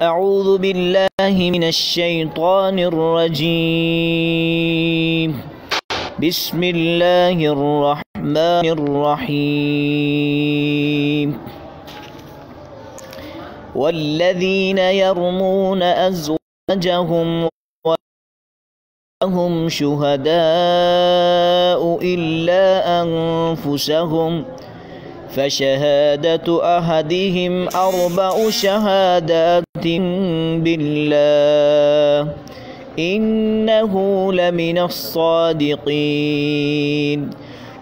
اعوذ باللہ من الشیطان الرجیم بسم اللہ الرحمن الرحیم والذین یرمون ازواجہم وهم شهداء إلا أنفسهم فشهادة أحدهم 4 شهادات بالله إنه لمن الصادقين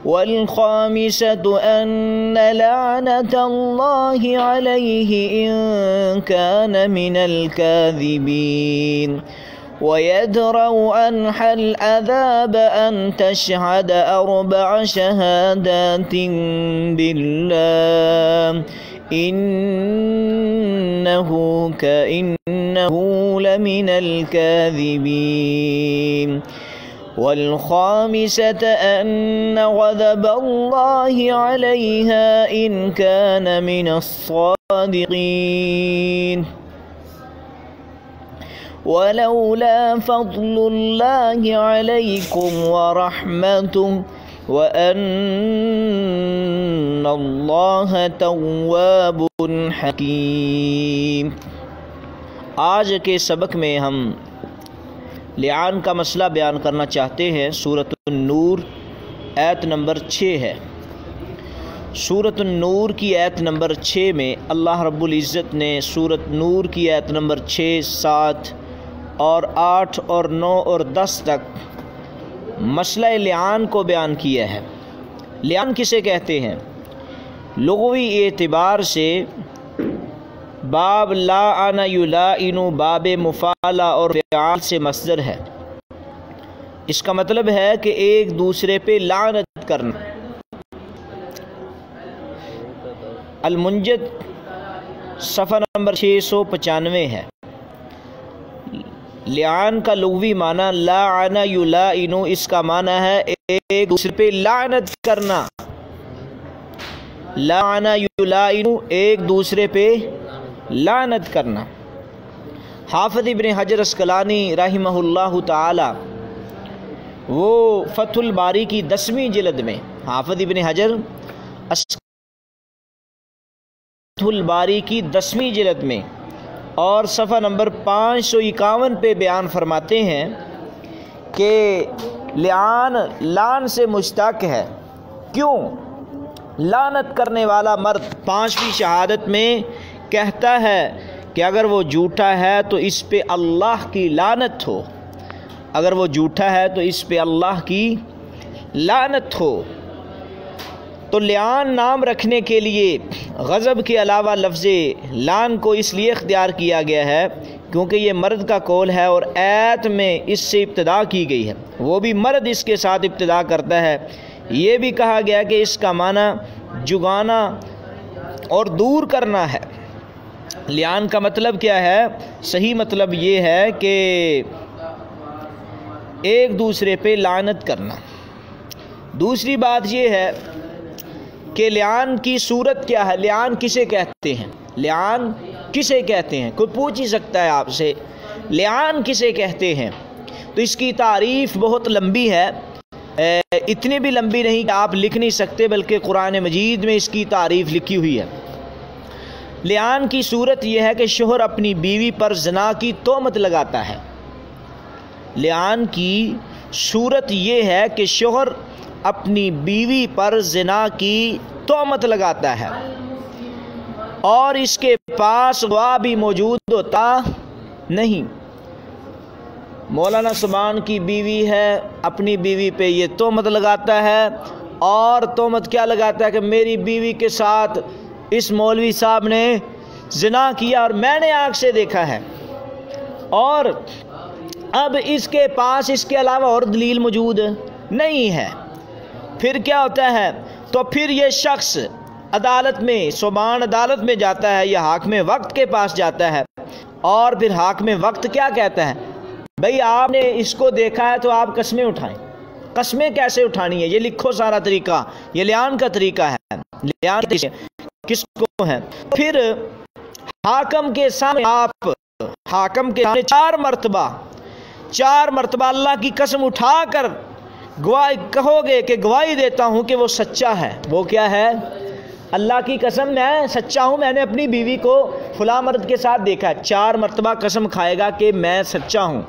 والخامسة أن لعنة الله عليه إن كان من الكاذبين ويدرأ عنها العذاب أن تشهد 4 شهادات بالله إنه لمن الكاذبين والخامسة أن غضب الله عليها إن كان من الصادقين ولولا فضل الله عليكم ورحمته وأن الله تواب حكيم۔ آج کے سبق میں ہم لعان کا مسئلہ بیان کرنا چاہتے ہیں۔ سورۃ النور آیت نمبر 6 ہے۔ سورۃ النور کی آیت نمبر 6 میں اللہ رب العزت نے سورۃ نور کی آیت نمبر 6، 7 اور 8 اور 9 اور 10 تک مسئلہ لعان کو بیان کیا ہے۔ لعان کسے کہتے ہیں؟ لغوی اعتبار سے باب لعن یلائن باب مفعلہ اور فعال سے مصدر ہے۔ اس کا مطلب ہے کہ ایک دوسرے پہ لعنت کرنا۔ المنجد صفحہ نمبر 695 ہے۔ لعان کا لغوی معنی لعن یلائن، اس کا معنی ہے ایک دوسرے پہ لعنت کرنا۔ لعن یلائن ایک دوسرے پہ لعنت کرنا۔ حافظ ابن حجر اسقلانی رحمہ اللہ تعالی وہ فتح الباری کی 10ویں جلد میں، حافظ ابن حجر فتح الباری کی 10ویں جلد میں اور صفحہ نمبر 551 پہ بیان فرماتے ہیں کہ لعان سے مشتق ہے۔ کیوں؟ لعنت کرنے والا مرد 5ویں شہادت میں کہتا ہے کہ اگر وہ جھوٹا ہے تو اس پہ اللہ کی لعنت ہو، اگر وہ جھوٹا ہے تو اس پہ اللہ کی لعنت ہو۔ تو لعان نام رکھنے کے لیے غضب کے علاوہ لفظ لعن کو اس لیے اختیار کیا گیا ہے کیونکہ یہ مرد کا قول ہے اور آیت میں اس سے ابتدا کی گئی ہے، وہ بھی مرد اس کے ساتھ ابتدا کرتا ہے۔ یہ بھی کہا گیا کہ اس کا معنی جگانا اور دور کرنا ہے۔ لعان کا مطلب کیا ہے؟ صحیح مطلب یہ ہے کہ ایک دوسرے پہ لعنت کرنا۔ دوسری بات یہ ہے کہ لعان کی صورت کیا ہے؟ لعان کسے کہتے ہیں؟ لعان کسے کہتے ہیں؟ کوئی پوچھ ہی سکتا ہے آپ سے لعان کسے کہتے ہیں؟ تو اس کی تعریف بہت لمبی ہے، اتنی بھی لمبی نہیں کہ آپ لکھ نہیں سکتے، بلکہ قرآن مجید میں اس کی تعریف لکھی ہوئی ہے۔ لعان کی صورت یہ ہے کہ شوہر اپنی بیوی پر زنا کی تہمت لگاتا ہے۔ لعان کی صورت یہ ہے کہ شوہر اپنی بیوی پر زنا کی تہمت لگاتا ہے اور اس کے پاس گواہ بھی موجود ہوتا نہیں۔ مولانا سبحان کی بیوی ہے، اپنی بیوی پہ یہ تہمت لگاتا ہے اور تہمت کیا لگاتا ہے کہ میری بیوی کے ساتھ اس مولوی صاحب نے زنا کیا اور میں نے آنکھ سے دیکھا ہے، اور اب اس کے پاس اس کے علاوہ اور دلیل موجود نہیں ہے۔ پھر کیا ہوتا ہے؟ تو پھر یہ شخص عدالت میں، سبحان عدالت میں جاتا ہے یا حاکم وقت کے پاس جاتا ہے، اور پھر حاکم وقت کیا کہتا ہے؟ بھئی آپ نے اس کو دیکھا ہے تو آپ قسمیں اٹھائیں۔ قسمیں کیسے اٹھانی ہے؟ یہ لکھو سارا طریقہ، یہ لعان کا طریقہ ہے۔ لعان کس کو ہے؟ پھر حاکم کے سامنے آپ حاکم کے سامنے چار مرتبہ اللہ کی قسم اٹھا کر گواہی کہو گے کہ گواہی دیتا ہوں کہ وہ سچا ہے. وہ کیا ہے؟ اللہ کی قسم میں سچا ہوں، میں نے اپنی بیوی کو فلاں مرد کے ساتھ دیکھا ہے. 4 مرتبہ قسم کھائے گا کہ میں سچا ہوں.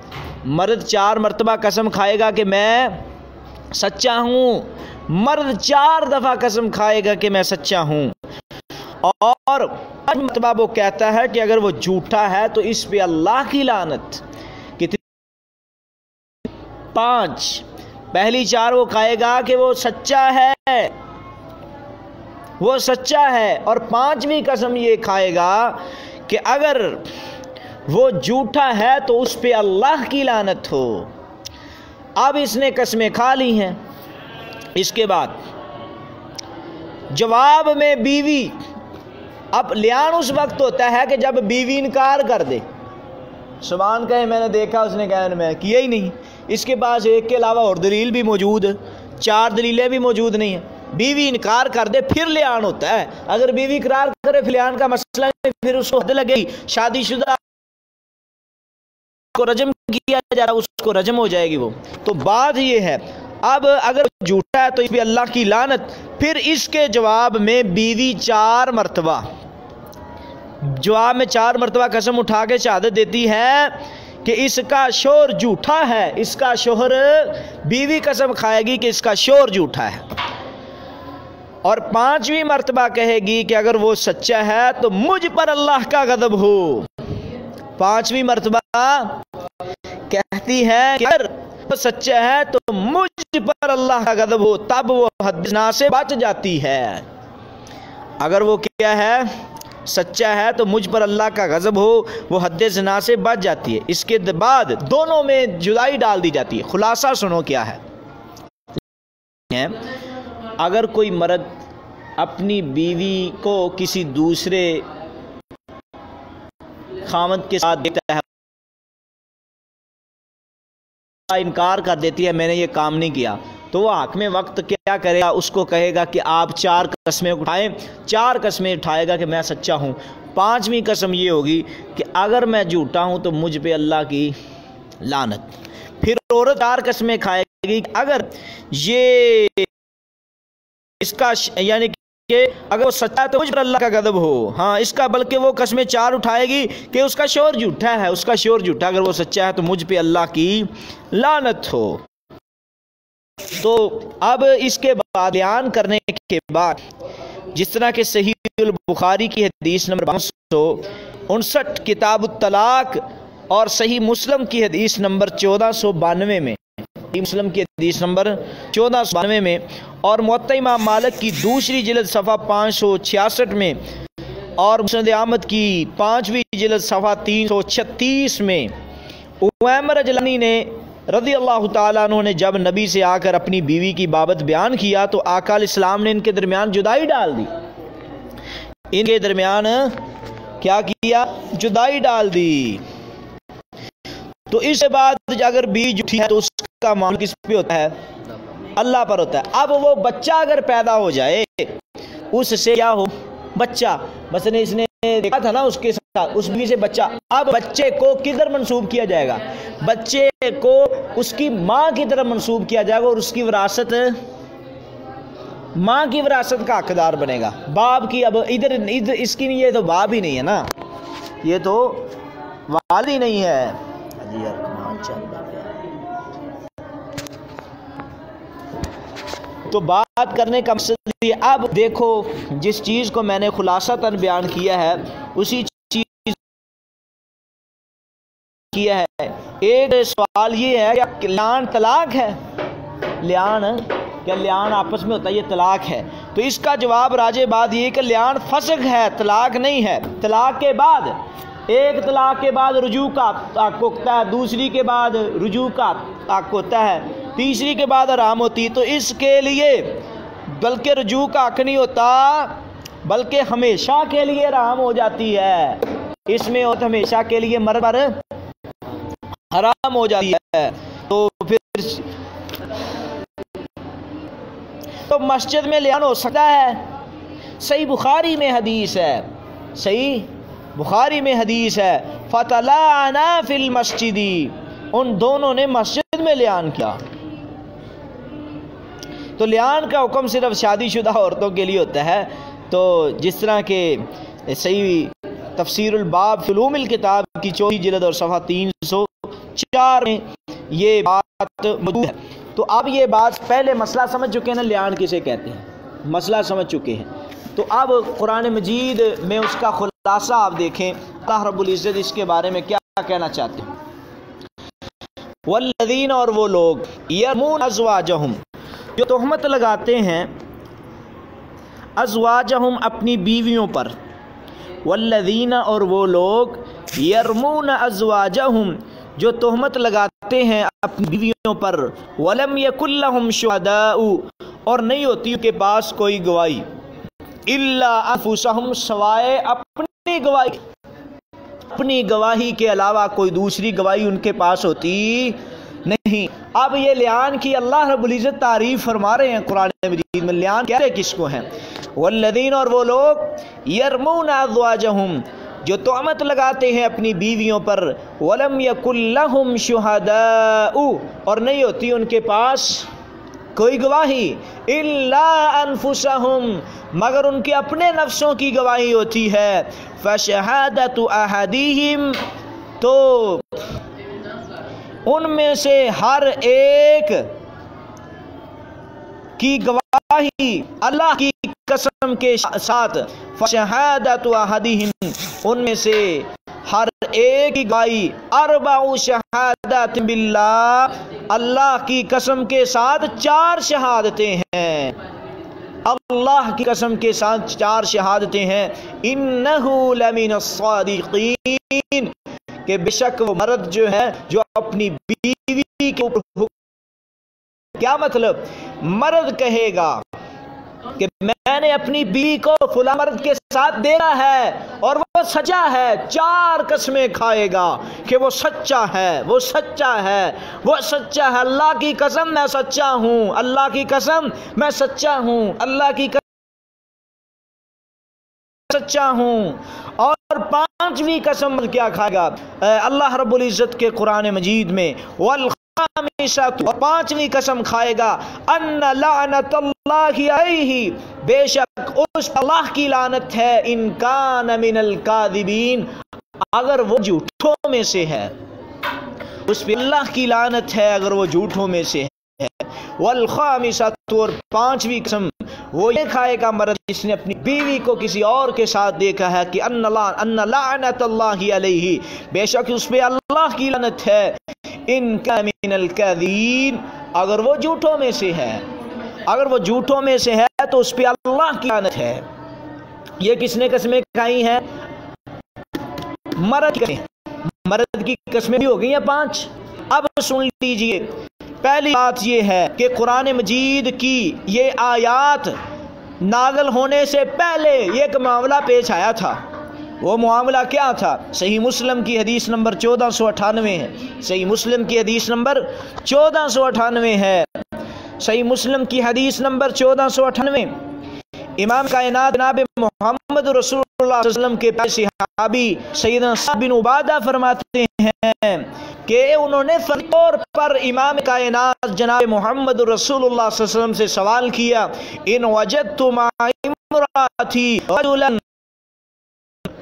مرد 4 مرتبہ قسم کھائے گا کہ میں سچا ہوں. مرد 4 دفعہ قسم کھائے گا کہ میں سچا ہوں. اور 5 مرتبہ وہ کہتا ہے کہ اگر وہ جھوٹا ہے تو اس پہ اللہ کی لعنت. کتنی؟ 5. پہلی 4 وہ کہے گا کہ وہ سچا ہے، وہ سچا ہے، اور 5ویں قسم یہ کھائے گا کہ اگر وہ جھوٹا ہے تو اس پہ اللہ کی لعنت ہو. اب اس نے قسمیں کھا لی ہیں. اس کے بعد جواب میں بیوی، اب لیان اس وقت ہوتا ہے کہ جب بیوی انکار کر دے. سبحان کہے میں نے دیکھا، اس نے کہا میں کیا ہی نہیں. اس کے پاس ایک کے علاوہ اور دلیل بھی موجود، 4 دلیلیں بھی موجود نہیں ہیں. بیوی انکار کر دے پھر لیان ہوتا ہے. اگر بیوی اقرار کرے پھر لیان کا مسئلہ نہیں، پھر اس کو حد لگے گی. شادی شدہ کو رجم کیا جا رہا، اس کو رجم ہو جائے گی وہ. تو بات یہ ہے، اب اگر جھوٹا ہے تو اس پہ اللہ کی لعنت. پھر اس کے جواب میں بیوی 4 مرتبہ قسم اٹھا کے شہادت دیتی ہے کہ اس کا شوہر جھوٹا ہے. اس کا شوہر، بیوی قسم کھائے گی کہ اس کا شوہر جھوٹا ہے. اور 5ویں مرتبہ کہے گی کہ اگر وہ سچا ہے تو مجھ پر اللہ کا غضب ہو. 5ویں مرتبہ کہتی ہے کہ اگر وہ سچا ہے تو مجھ پر اللہ کا غضب ہو. تب وہ حد زنا سے بچ جاتی ہے. اگر وہ کیا ہے؟ سچا ہے تو مجھ پر اللہ کا غضب ہو، وہ حد زنا سے بچ جاتی ہے. اس کے بعد دونوں میں جدائی ڈال دی جاتی ہے. خلاصہ سنو کیا ہے. اگر کوئی مرد اپنی بیوی کو کسی دوسرے خاوند کے ساتھ دیکھتا ہے، انکار کر دیتی ہے میں نے یہ کام نہیں کیا، تو وہ حاکم وقت کیا کرے گا؟ اس کو کہے گا کہ آپ 4 قسمیں اٹھائیں. 4 قسمیں اٹھائے گا کہ میں سچا ہوں. 5ویں قسم یہ ہوگی کہ اگر میں جھوٹا ہوں تو مجھ پہ اللہ کی لعنت. پھر عورت 4 قسمیں کھائے گی کہ اگر یہ اس کا یعنی کہ اگر وہ سچا ہے تو مجھ پر اللہ کا غضب ہو. ہاں اس کا بلکہ وہ قسمیں 4 اٹھائے گی کہ اس کا شوہر جھوٹا ہے، اس کا شوہر جھوٹا، اگر وہ سچا ہے تو مجھ پہ اللہ کی لعنت ہو. تو اب اس کے بعد بیان کرنے کے بعد جس طرح کہ صحیح البخاری کی حدیث نمبر 559، کتاب الطلاق، اور صحیح مسلم کی حدیث نمبر 1492 میں، مسلم کی حدیث نمبر 1492 میں، اور موطا امام مالک کی 2 جلد صفحہ 566 میں، اور مسند احمد کی 5ویں جلد صفحہ 336 میں، عویمر اجلانی نے رضی اللہ تعالیٰ عنہ نے جب نبی سے آ کر اپنی بیوی کی بابت بیان کیا تو آقا علیہ السلام نے ان کے درمیان جدائی ڈال دی. ان کے درمیان کیا کیا؟ جدائی ڈال دی. تو اس کے بعد اگر بیوی جھوٹی ہے تو اس کا معاملہ کس پہ ہوتا ہے؟ اللہ پر ہوتا ہے. اب وہ بچہ اگر پیدا ہو جائے، اس سے کیا ہو؟ بچہ، مثلا اس نے دیکھا تھا نا اس کے ساتھ، اس بیوی سے بچہ، اب بچے کو کدھر منسوب کیا جائے گا؟ بچے کو اس کی ماں کی طرف منسوب کیا جائے گا، اور اس کی وراثت، ماں کی وراثت کا حقدار بنے گا. باپ کی اب ادھر اس کی نہیں، یہ تو باپ ہی نہیں ہے نا، یہ تو والد ہی نہیں ہے. تو بات کرنے کا مقصد یہ، اب دیکھو جس چیز کو میں نے خلاصتاً بیان کیا ہے اسی چیز کیا ہے. ایک سوال یہ ہے کہ لیان طلاق ہے؟ لیان کیا لیان آپس میں ہوتا ہے؟ یہ طلاق ہے. تو اس کا جواب راجع بات یہ کہ لیان فسخ ہے، طلاق نہیں ہے. طلاق کے بعد، ایک طلاق کے بعد رجوع کا حق ہوتا ہے، دوسری کے بعد رجوع کا حق ہوتا ہے، تیسری کے بعد حرام ہوتی. تو اس کے لیے بلکہ رجوع کا حق نہیں ہوتا، بلکہ ہمیشہ کے لیے حرام ہو جاتی ہے. اس میں ہمیشہ کے لیے مرد پر حرام ہو جاتی ہے. تو پھر تو مسجد میں لیان ہو سکتا ہے. صحیح بخاری میں حدیث ہے، صحیح بخاری میں حدیث ہے فتلاعنا فی المسجد، ان دونوں نے مسجد میں لعان کیا۔ تو لعان کا حکم صرف شادی شدہ عورتوں کے لیے ہوتا ہے، تو جس طرح کہ صحیح تفسیر الباب فی علوم الکتاب کی 4 جلد اور صفحہ 304 میں یہ بات موجود ہے۔ تو اب یہ بات پہلے مسئلہ سمجھ چکے ہیں نا، لعان کسے کہتے ہیں، مسئلہ سمجھ چکے ہیں۔ تو اب قرآن مجید میں اس کا خلاصہ آپ دیکھیں، اللہ رب العزت اس کے بارے میں کیا کہنا چاہتے ہیں۔ والذین، اور وہ لوگ، یرمون ازواجہم، جو تہمت لگاتے ہیں ازواجہم اپنی بیویوں پر، والذین، اور وہ لوگ، یرمون ازواجہم، جو تہمت لگاتے ہیں اپنی بیویوں پر، ولم یکن لہم شہداء، اور نہیں ہوتی ان کے پاس کوئی گواہی، الا انفسہم، سوائے اپنی گواہی، اپنی گواہی کے علاوہ کوئی دوسری گواہی ان کے پاس ہوتی نہیں۔ اب یہ لعان کی اللہ رب العزت تعریف فرما رہے ہیں قرآن مجید میں، لعان کہتے کس کو ہیں؟ والذین، اور وہ لوگ، یرمون ازواجہم، جو تہمت لگاتے ہیں اپنی بیویوں پر، ولم یکن لہم شہداء، اور نہیں ہوتی ان کے پاس کوئی گواہی، الا انفسہم، مگر ان کے اپنے نفسوں کی گواہی ہوتی ہے، فشہادت احدہم، تو ان میں سے ہر ایک کی گواہی اللہ کی قسم کے ساتھ، فشہادت احدہم، ان میں سے ہر ایک کی گواہی، اربع شہادات باللہ، اللہ کی قسم کے ساتھ 4 شہادتیں ہیں، اللہ کی قسم کے ساتھ 4 شہادتیں ہیں، انہ لمن الصادقین، کہ بے شک وہ مرد جو ہے جو اپنی بیوی کے اوپر، کیا مطلب؟ مرد کہے گا کہ میں نے اپنی بیوی کو فلاں مرد کے ساتھ دینا ہے اور وہ سچا ہے، 4 قسمیں کھائے گا کہ وہ سچا ہے، وہ سچا ہے، وہ سچا ہے، اللہ کی قسم میں سچا ہوں، اللہ کی قسم میں سچا ہوں، اللہ کی قسم سچا ہوں۔ اور 5ویں قسم کیا کھائے گا اللہ رب العزت کے قرآن مجید میں، والخامسۃ، اور 5ویں قسم کھائے گا، ان لعنت اللہ علیہ، بے شک اس اللہ کی لعنت ہے، ان کان من الکاذبین، اگر وہ جھوٹوں میں سے ہے، اس پہ اللہ کی لعنت ہے اگر وہ جھوٹوں میں سے ہے۔ والخامسۃ، اور 5ویں قسم وہ یہ کھائے گا مرد جس نے اپنی بیوی کو کسی اور کے ساتھ دیکھا ہے، کہ ان لعنت اللہ علیہ، بے شک اس پہ اللہ کی لعنت ہے، ان کا من الکاذبین، اگر وہ جھوٹوں میں سے ہے، اگر وہ جھوٹوں میں سے ہے تو اس پہ اللہ کی لعنت ہے۔ یہ کس نے قسمیں کھائی ہیں؟ مرد کی قسمیں بھی ہو گئی ہیں 5۔ اب سن لیجئے، پہلی بات یہ ہے کہ قرآن مجید کی یہ آیات نازل ہونے سے پہلے ایک معاملہ پیش آیا تھا۔ وہ معاملہ کیا تھا؟ صحیح مسلم کی حدیث نمبر 1498 ہے، صحیح مسلم کی حدیث نمبر 1498 ہے، صحیح مسلم کی حدیث نمبر 1498۔ امام کائنات جناب محمد رسول اللہ صلی اللہ علیہ وسلم کے صحابی سیدنا سعد بن عبادہ فرماتے ہیں کہ انہوں نے فردی طور پر امام کائنات جناب محمد رسول اللہ صلی اللہ علیہ وسلم سے سوال کیا، ان وجدت مع امراتی رجلا،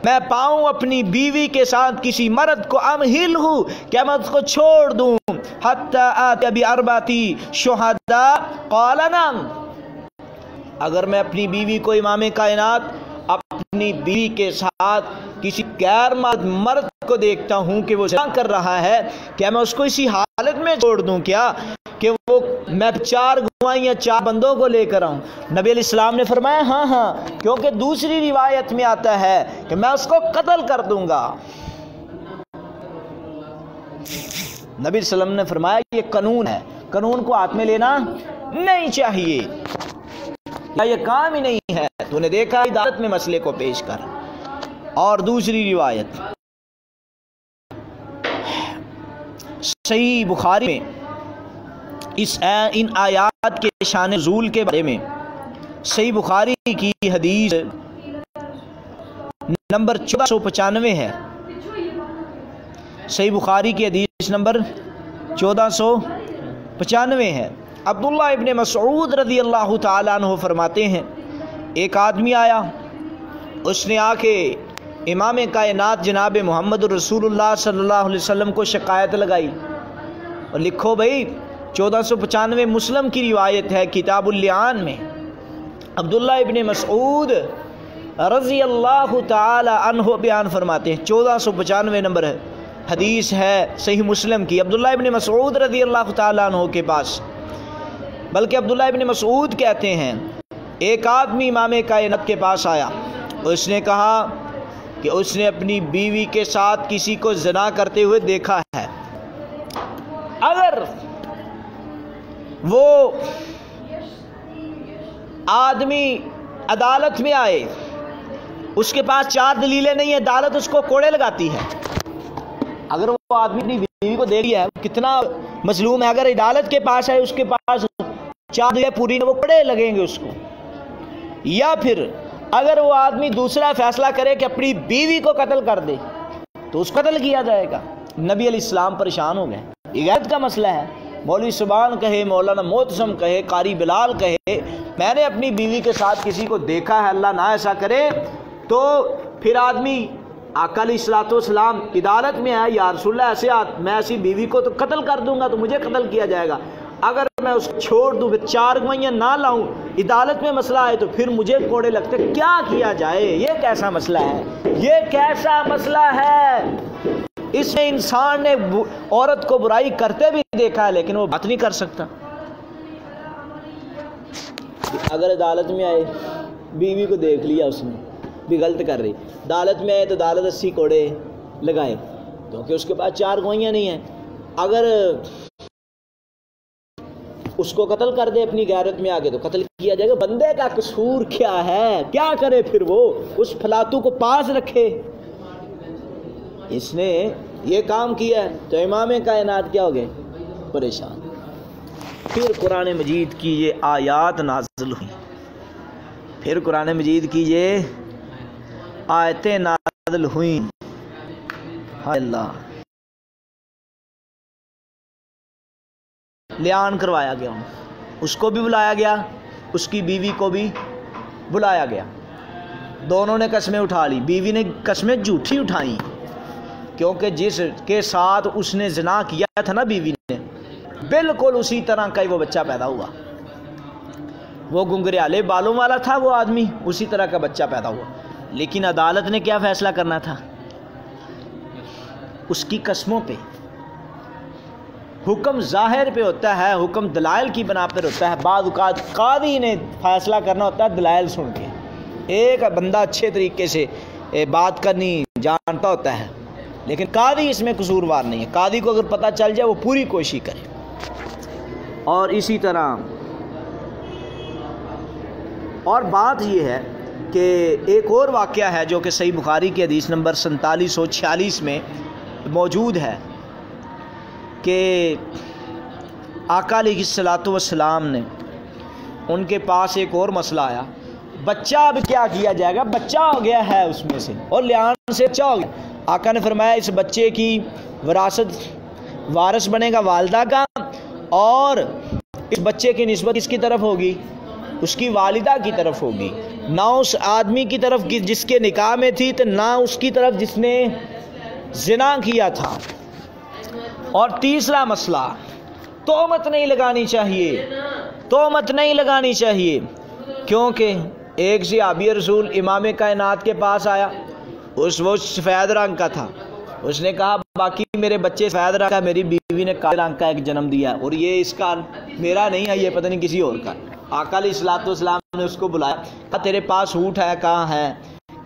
میں پاؤں اپنی بیوی کے ساتھ کسی مرد کو، امہل ہوں، کیا میں اس کو چھوڑ دوں، حتی آتی باربعتی شہداء، قال نعم، اگر میں اپنی بیوی کو، امام کائنات اپنی بیوی کے ساتھ کسی غیر مرد کو دیکھتا ہوں کہ وہ زنا کر رہا ہے، کیا میں اس کو اسی حالت میں چھوڑ دوں کیا کہ وہ میں 4 گواہیاں 4 بندوں کو لے کر آؤں؟ نبی علیہ السلام نے فرمایا ہاں ہاں، کیونکہ دوسری روایت میں آتا ہے کہ میں اس کو قتل کر دوں گا۔ نبی علیہ السلام نے فرمایا یہ قانون ہے، قانون کو ہاتھ میں لینا نہیں چاہیے، یہ کام ہی نہیں ہے، تو نے دیکھا عدالت میں مسئلے کو پیش کر۔ اور دوسری روایت صحیح بخاری میں ان آیات کے شان نزول کے بارے میں، صحیح بخاری کی حدیث نمبر 1495 ہے، صحیح بخاری کی حدیث نمبر 1495 ہے۔ عبداللہ ابن مسعود رضی اللہ تعالیٰ عنہ فرماتے ہیں ایک آدمی آیا، اس نے آ کے امام کائنات جناب محمد رسول اللہ صلی اللہ علیہ وسلم کو شکایت لگائی، اور لکھو بھائی 1495 مسلم کی روایت ہے کتاب اللعان میں۔ عبداللہ ابن مسعود رضی اللہ تعالی عنہ بیان فرماتے ہیں، 1495 نمبر ہے حدیث ہے صحیح مسلم کی، عبداللہ ابن مسعود رضی اللہ تعالی عنہ کے پاس، بلکہ عبداللہ ابن مسعود کہتے ہیں ایک آدمی امام کائنات کے پاس آیا، اس نے کہا کہ اس نے اپنی بیوی کے ساتھ کسی کو زنا کرتے ہوئے دیکھا ہے، اگر وہ آدمی عدالت میں آئے، اس کے پاس 4 دلیلیں نہیں ہیں، عدالت اس کو کوڑے لگاتی ہے۔ اگر وہ آدمی اپنی بیوی کو دیکھ لیا ہے، کتنا مظلوم ہے، اگر عدالت کے پاس ہے، اس کے پاس 4 دلیلیں پوری نہیں، وہ کوڑے لگیں گے اس کو۔ یا پھر اگر وہ آدمی دوسرا فیصلہ کرے کہ اپنی بیوی کو قتل کر دے تو اس کو قتل کیا جائے گا۔ نبی علیہ السلام پریشان ہو گئے، یہ غیرت کا مسئلہ ہے۔ مولوی سبحان کہے، مولانا محتشم کہے، قاری بلال کہے، میں نے اپنی بیوی کے ساتھ کسی کو دیکھا ہے، اللہ نہ ایسا کرے، تو پھر آدمی آقا علیہ الصلوۃ والسلام عدالت میں آیا، یا رسول اللہ ایسے میں ایسی بیوی کو تو قتل کر دوں گا، تو مجھے قتل کیا جائے گا، اگر میں اس کو چھوڑ دوں، پھر 4 گواہیاں نہ لاؤں، عدالت میں مسئلہ آئے تو پھر مجھے کوڑے لگتے، کیا کیا جائے؟ یہ کیسا مسئلہ ہے؟ یہ کیسا مسئلہ ہے؟ اس میں انسان نے عورت کو برائی کرتے بھی دیکھا ہے، لیکن وہ بات نہیں کر سکتا۔ اگر عدالت میں آئے، بیوی کو دیکھ لیا اس نے بھی غلط کر رہی، عدالت میں آئے تو عدالت 80 کوڑے لگائے، کیونکہ اس کے پاس 4 گواہیاں نہیں ہیں۔ اگر اس کو قتل کر دے اپنی غیرت میں آگے تو قتل کیا جائے گا۔ بندے کا قصور کیا ہے؟ کیا کرے پھر؟ وہ اس فلاتو کو پاس رکھے، اس نے یہ کام کیا ہے، تو امام کائنات کیا ہو گئے؟ پریشان۔ پھر قرآن مجید کی یہ آیات نازل ہوئی، پھر قرآن مجید کی یہ آیتیں نازل ہوئیں، ہائے اللہ، لعان کروایا گیا، اس کو بھی بلایا گیا، اس کی بیوی کو بھی بلایا گیا، دونوں نے قسمیں اٹھا لی۔ بیوی نے قسمیں جھوٹی اٹھائیں، کیونکہ جس کے ساتھ اس نے زنا کیا تھا نا بیوی نے، بالکل اسی طرح کا ہی وہ بچہ پیدا ہوا، وہ گنگریالے بالوں والا تھا وہ آدمی، اسی طرح کا بچہ پیدا ہوا۔ لیکن عدالت نے کیا فیصلہ کرنا تھا؟ اس کی قسموں پہ۔ حکم ظاہر پہ ہوتا ہے، حکم دلائل کی بنا پر ہوتا ہے، بعض اوقات قاضی نے فیصلہ کرنا ہوتا ہے دلائل سن کے۔ ایک بندہ اچھے طریقے سے بات کرنی جانتا ہوتا ہے، لیکن قاضی اس میں قصوروار نہیں ہے، قاضی کو اگر پتہ چل جائے وہ پوری کوشش کرے۔ اور اسی طرح اور بات یہ ہے کہ ایک اور واقعہ ہے جو کہ صحیح بخاری کی حدیث نمبر 4746 میں موجود ہے کہ آقا علیہ الصلوۃ والسلام نے، ان کے پاس ایک اور مسئلہ آیا، بچہ اب کیا کیا جائے گا؟ بچہ ہو گیا ہے اس میں سے، اور لعان سے بچہ ہو گیا۔ آقا نے فرمایا اس بچے کی وراثت وارث بنے گا والدہ کا، اور اس بچے کی نسبت کس کی طرف ہوگی؟ اس کی والدہ کی طرف ہوگی، نہ اس آدمی کی طرف جس کے نکاح میں تھی، تو نہ اس کی طرف جس نے زنا کیا تھا۔ اور تیسرا مسئلہ، تہمت نہیں لگانی چاہیے، تہمت نہیں لگانی چاہیے، کیونکہ ایک صحابی رسول امام کائنات کے پاس آیا، وہ سفید رنگ کا تھا، اس نے کہا باقی میرے بچے سفید رنگ کا، میری بیوی نے کالے رنگ کا ایک جنم دیا، اور یہ اس کا میرا نہیں ہے، یہ پتہ نہیں کسی اور کا۔ آقا علیہ الصلوۃ والسلام نے اس کو بلایا، کہا تیرے پاس اونٹ ہے؟ کہاں ہے؟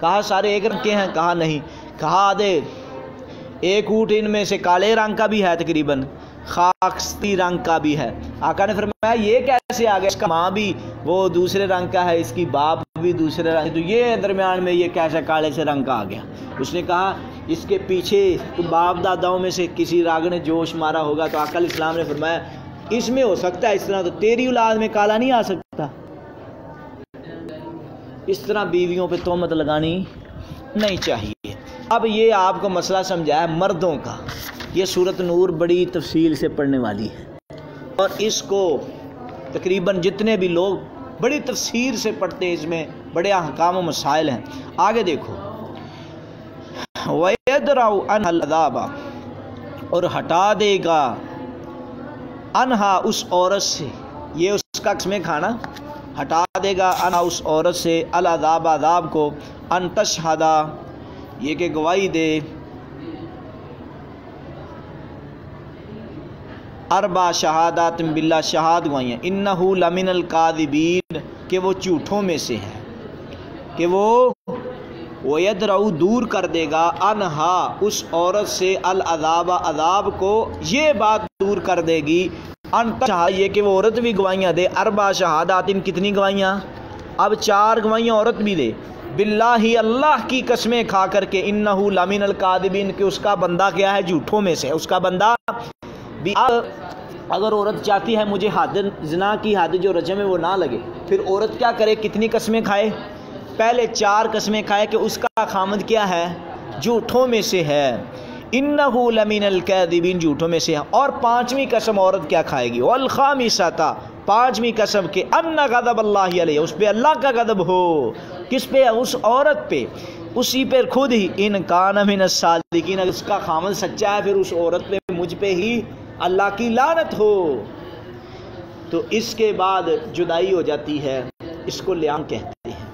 کہا سارے ایک رنگ کے ہیں؟ کہا نہیں۔ کہا آدھے ایک اونٹ ان میں سے کالے رنگ کا بھی ہے، تقریباً خاکستی رنگ کا بھی ہے۔ آقا نے فرمایا یہ کیسے آ گیا؟ اس کا ماں بھی وہ دوسرے رنگ کا ہے، اس کی باپ بھی دوسرے رنگ، تو یہ درمیان میں یہ کیسے کالے سے رنگ کا آ گیا؟ اس نے کہا اس کے پیچھے باپ داداؤں میں سے کسی راگ نے جوش مارا ہوگا۔ تو آقا علیہ السلام نے فرمایا اس میں ہو سکتا ہے، اس طرح تو تیری اولاد میں کالا نہیں آ سکتا۔ اس طرح بیویوں پہ تہمت لگانی نہیں چاہیے۔ اب یہ آپ کو مسئلہ سمجھا ہے مردوں کا۔ یہ سورۃ نور بڑی تفصیل سے پڑھنے والی ہے اور اس کو تقریباً جتنے بھی لوگ بڑی تفصیل سے پڑھتے ہیں، اس میں بڑے احکام و مسائل ہیں۔ آگے دیکھو، وَيَدْرَعُ عَنْهَا الْعَذَابَ، اور ہٹا دے گا انہا اس عورت سے، یہ اس کا قسم کھانا، ہٹا دے گا انہا اس عورت سے العذاب، عذاب کو، ان تشہدا، یہ کہ گواہی دے، اربع شہادات باللہ، شہاد گواہیاں، انہ لمن الکاذبین، کہ وہ جھوٹوں میں سے ہے، کہ وہ وَيَدْرَعُ دور کر دے گا انہا اس عورت سے العذاب، عذاب کو، یہ بات دور کر دے گی، ان تشہد، یہ کہ وہ عورت بھی گواہیاں دے، اربع شہادات، کتنی گواہیاں؟ اب 4 گواہیاں عورت بھی دے، باللہ، اللہ کی قسمیں کھا کر کے، انہ لمن الکاذبین، کہ اس کا بندہ کیا ہے؟ جھوٹوں میں سے، اس کا بندہ بھی۔ اگر عورت چاہتی ہے مجھے حد زنا کی حد جو رجم ہے وہ نہ لگے، پھر عورت کیا کرے؟ کتنی قسمیں کھائے؟ پہلے 4 قسمیں کھائے کہ اس کا خامد کیا ہے؟ جھوٹوں میں سے ہے، انہ لمن الکاذبین، جھوٹوں میں سے ہے۔ اور 5ویں قسم عورت کیا کھائے گی؟ والخامسۃ، 5ویں قسم کہ ان غضب اللہ علیہ، اس پہ اللہ کا غضب ہو، کس پہ؟ اس عورت پہ، اسی پر خود ہی، ان کان من الصادقین، اگر اس کا خامد سچا ہے پھر اس عورت پہ، مجھ پہ ہی اللہ کی لعنت ہو۔ تو اس کے بعد جدائی ہو جاتی ہے، اس کو لیان کہتے ہیں۔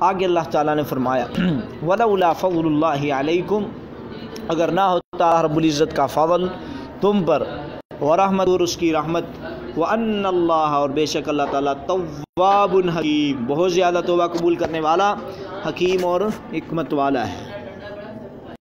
آگے اللہ تعالیٰ نے فرمایا وَلَوْلَا فَضْلُ اللَّهِ عَلَيْكُمْ، اگر نہ ہوتا رب العزت کا فضل تم پر، ورحمت، اور اس کی رحمت، وَأَنَّ اللَّهَ، اور بے شک اللہ تعالیٰ، تواب حکیم، بہت زیادہ توبہ قبول کرنے والا، حکیم اور حکمت والا ہے۔